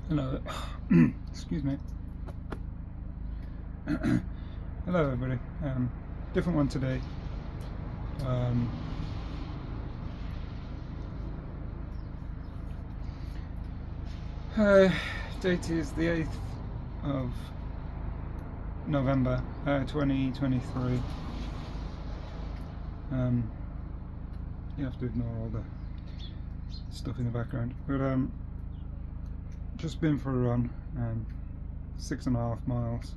Hello. Excuse me. Hello, everybody. Different one today. Um, Date is the 8th of November 2023. You have to ignore all the stuff in the background. But just been for a run, 6.5 miles.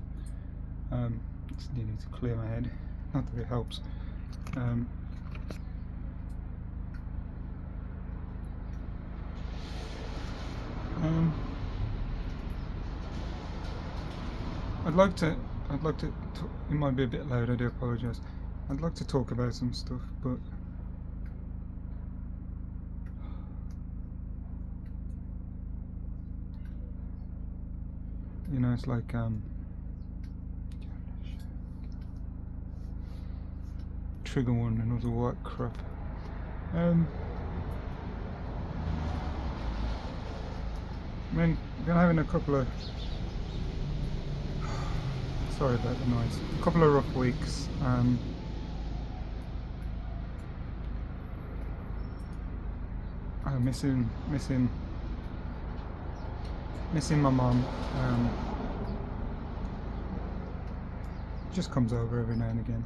Just needing to clear my head. Not that it helps. I'd like to it might be a bit loud, I do apologise. I'd like to talk about some stuff, but you know, it's like trigger warning and all that crap. I mean, I've been having a couple of, sorry about the noise, a couple of rough weeks. I'm missing my mum. Just comes over every now and again.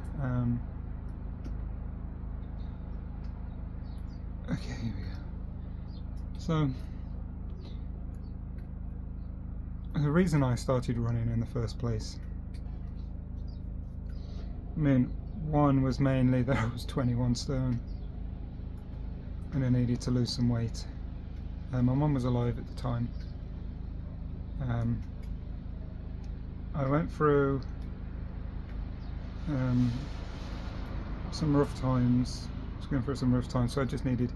Okay, here we go. So the reason I started running in the first place, I mean, one was mainly that I was 21 stone and I needed to lose some weight. My mum was alive at the time. I went through some rough times. I was going through some rough times, so I just needed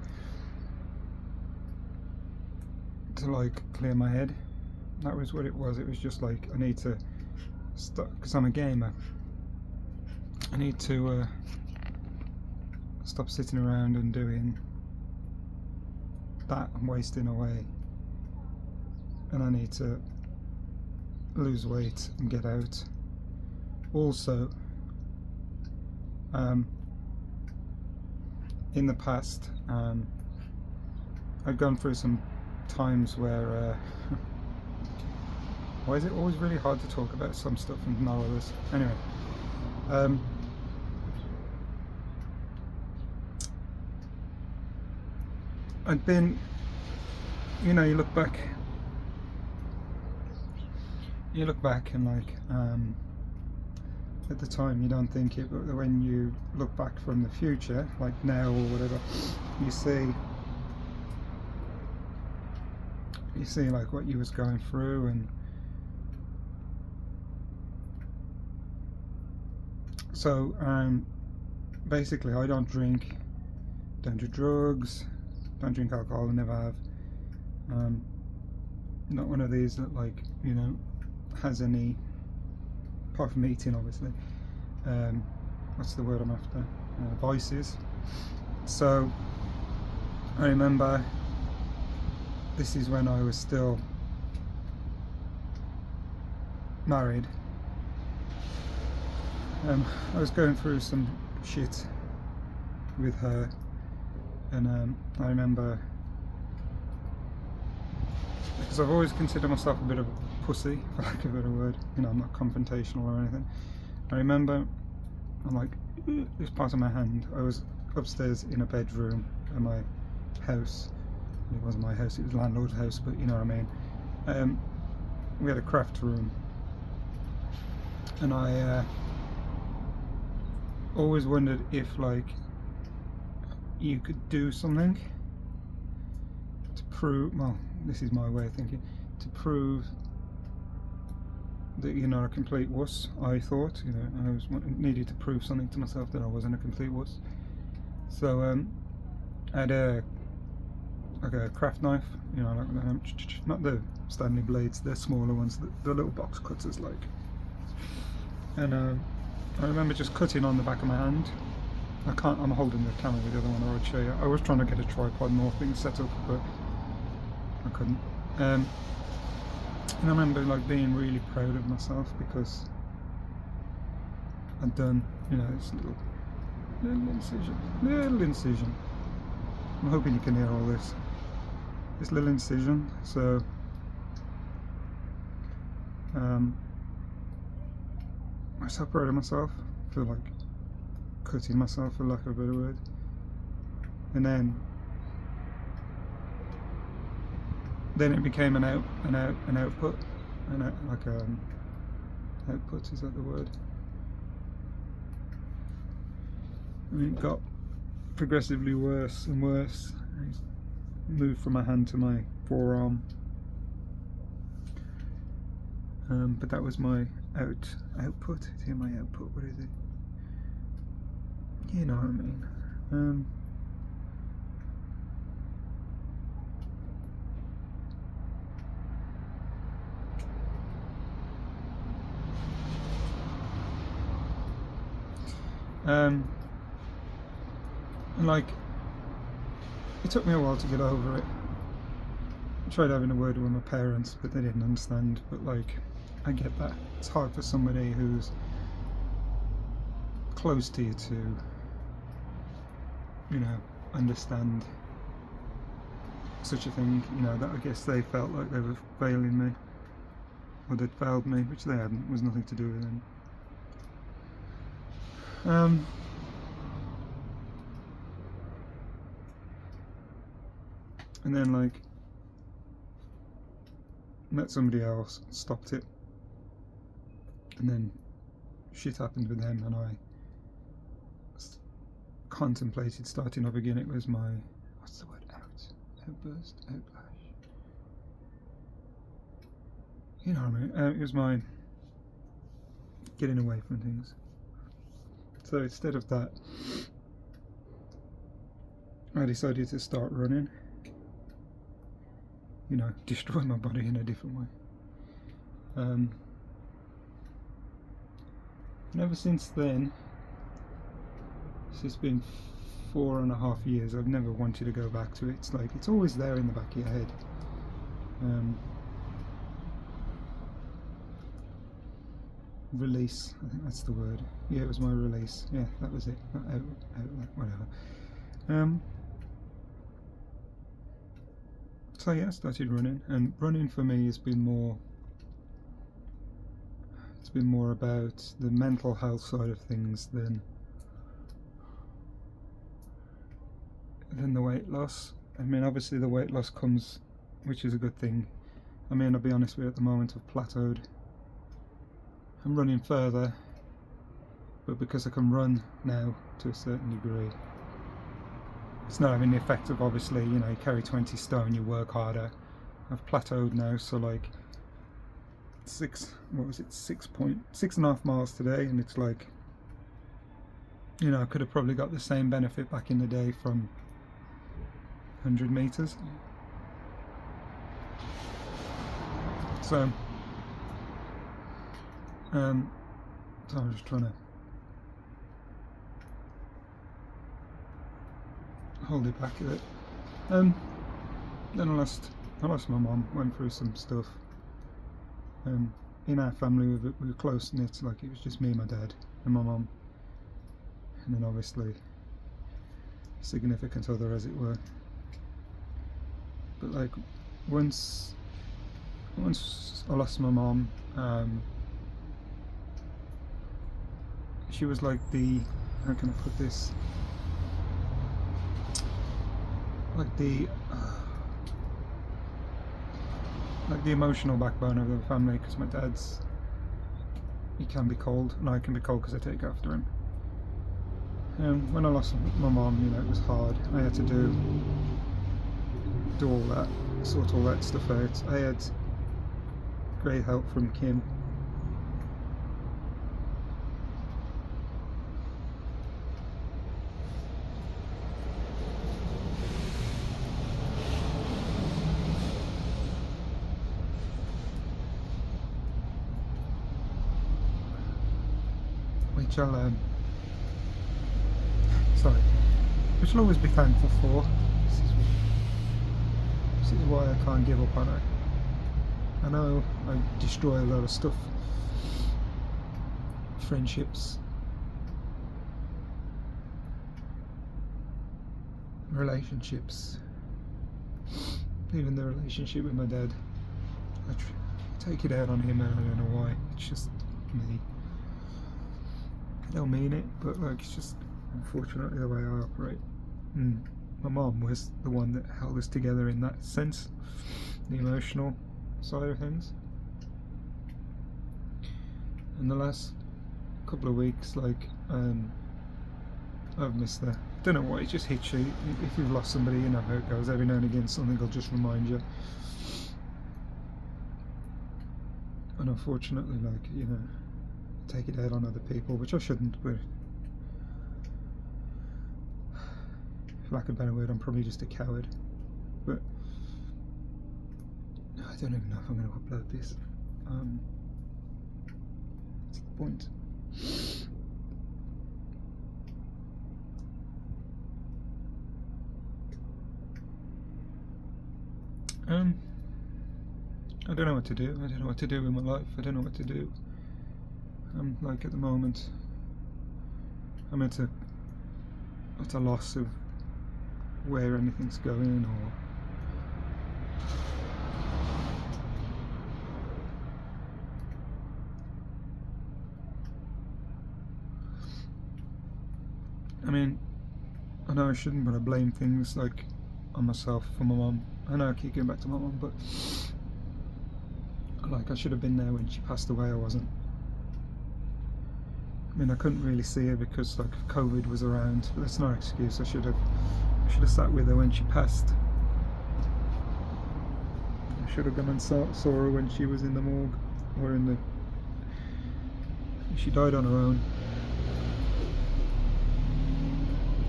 to like clear my head. That was what it was. It was just like, I need to stop, because I'm a gamer. I need to stop sitting around and doing that and wasting away, and I need to lose weight and get out. Also, in the past, I've gone through some times where why is it always really hard to talk about some stuff and not others? Anyway, I'd been, you know, you look back and like, at the time you don't think it, but when you look back from the future, like now or whatever, you see like what you was going through. And so basically I don't do drugs, don't drink alcohol, I never have. Not one of these that, like, you know, has any, apart from eating obviously, what's the word I'm after, vices. So I remember this is when I was still married. I was going through some shit with her, and I remember, because I've always considered myself a bit of a pussy, for lack of a better word, you know, I'm not confrontational or anything. I remember, I'm like, this part of my hand, I was upstairs in a bedroom at my house. It wasn't my house, it was landlord's house, but you know what I mean. We had a craft room, and I always wondered if, like, you could do something to prove, well, this is my way of thinking, to prove that you're not a complete wuss. I thought, you know, I needed to prove something to myself, that I wasn't a complete wuss. So I had like a craft knife, you know, like, not the Stanley blades, they're smaller ones, the little box cutters, like. And I remember just cutting on the back of my hand. I'm holding the camera with the other one, or I'd show you. I was trying to get a tripod and all things set up, but I couldn't. And I remember like being really proud of myself because I'd done, you know, this little incision. I'm hoping you can hear all this little incision. So I'm so proud of myself for like cutting myself, for lack of a better word. And then it became an output, output, is that the word? And it got progressively worse and worse. I moved from my hand to my forearm, but that was my output. Hear my output? What is it? You know what I mean. And like, it took me a while to get over it. I tried having a word with my parents, but they didn't understand. But like, I get that. It's hard for somebody who's close to you to, you know, understand such a thing. You know, that I guess they felt like they were failing me, or they'd failed me, which they hadn't. It was nothing to do with them. And then like met somebody else, stopped it, and then shit happened with them, and I contemplated starting up again. It was my, what's the word, outburst, outlash, you know what I mean. It was my getting away from things. So instead of that, I decided to start running. You know, destroy my body in a different way. And ever since then, it's been 4.5 years, I've never wanted to go back to it. It's like, it's always there in the back of your head. Release, I think that's the word. Yeah, it was my release. Yeah, that was it. Whatever. So yeah, I started running, and running for me has been more, it's been more about the mental health side of things than the weight loss. I mean, obviously the weight loss comes, which is a good thing. I mean, I'll be honest with you, at the moment I've plateaued. I'm running further, but because I can run now to a certain degree, it's not having the effect of, obviously, you know, you carry 20 stone, you work harder. I've plateaued now, so like 6.5 miles today, and it's like, you know, I could have probably got the same benefit back in the day from 100 meters. So I'm just trying to hold it back a bit. Then I lost my mum. Went through some stuff. In our family we were close knit. Like, it was just me, my dad, and my mum, and then obviously significant other, as it were. But like, once I lost my mum, she was like the, how can I put this, like the emotional backbone of the family, because my dad's, he can be cold, and I can be cold because I take after him. And when I lost my mom, you know, it was hard. I had to do all that, sort all that stuff out. I had great help from Kim. Which I'll always be thankful for. This is why I can't give up on her. I know I destroy a lot of stuff, friendships, relationships, even the relationship with my dad. I take it out on him, and I don't know why. It's just me. I don't mean it, but like, it's just unfortunately the way I operate. My mom was the one that held us together in that sense, the emotional side of things. And the last couple of weeks, like, I've missed her. I don't know why, it just hits you. If you've lost somebody, you know how it goes. Every now and again something will just remind you. And unfortunately, like, you know, take it out on other people, which I shouldn't, but for lack of a better word, I'm probably just a coward. But I don't even know if I'm going to upload this. What's the point? I don't know what to do. I don't know what to do with my life. I don't know what to do. I'm like, at the moment, I'm at a loss of where anything's going, or I mean, I know I shouldn't, but I blame things like on myself for my mum. I know I keep going back to my mum, but like, I should have been there when she passed away. I wasn't. I mean, I couldn't really see her because like COVID was around, but that's no excuse. I should have sat with her when she passed. I should have gone and saw her when she was in the morgue, or in the. She died on her own.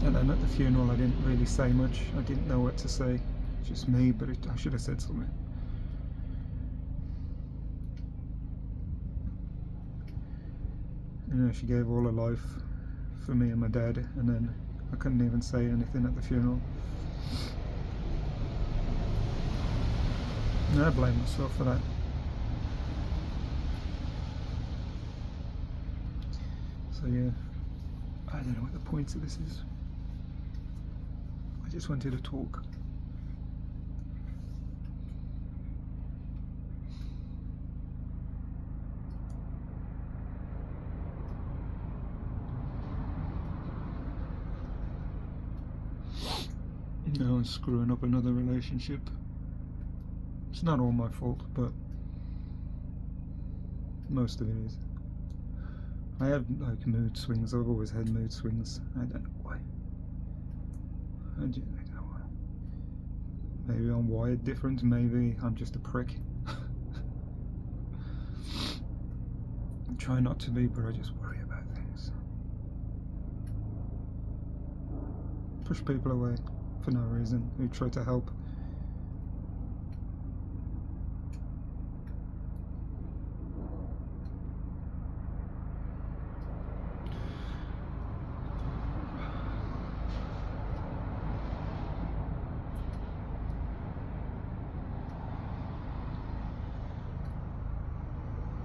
And then at the funeral, I didn't really say much. I didn't know what to say. Just me, but I should have said something. You know, she gave all her life for me and my dad, and then I couldn't even say anything at the funeral. And I blame myself for that. So yeah, I don't know what the point of this is. I just wanted to talk. Now I'm screwing up another relationship. It's not all my fault, but most of it is. I have like mood swings. I've always had mood swings. I don't know why. I don't know why. Maybe I'm wired different. Maybe I'm just a prick. I try not to be, but I just worry about things. Push people away for no reason who try to help.